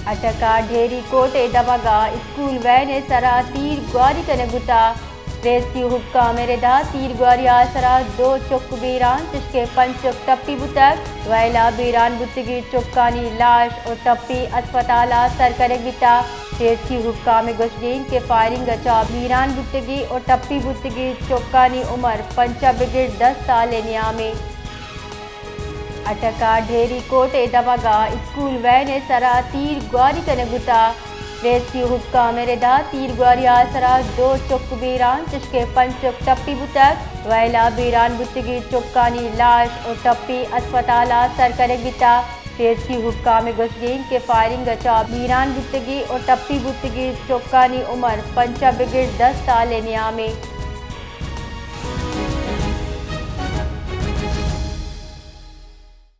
अटका ढेरी कोटे दबगा स्कूल वैन सरा तीर ग्वारी कने गुटा रेस्क्यू हुक्का मेरे दा तीर ग्वारी आसरा दो चुक बीरान तिशके पंचुक टप्पी बुतक वैला बीरान बुतगी चुक्कानी लाश और टप्पी अस्पताला सरकरे बिता रेस्क्यू हुक्का में गुशगीन के फायरिंग अचा बीरान बुतगी और टप्पी बुतगी चुक्कानी उम्र पंचा बिगिड़ 10 साल नियामे अटका ढेरी कोटे दबगा स्कूल वैन सरा तीर ग्वारी कने गुटा रेस्क्यू हुक्का मेरे दा तीर ग्वारी आसरा दो चुक बीरान तिशके पंचुक टप्पी बुतक वैला बीरान बुतगी चुक्कानी लाश और टप्पी अस्पताला सरकरे बिता रेस्क्यू हुक्का में गुशगीन के फायरिंग अचा बीरान बुतगी और टप्पी बुतगी चुक्कानी उम्र पंचा बिगिड़ 10 साल नियामे।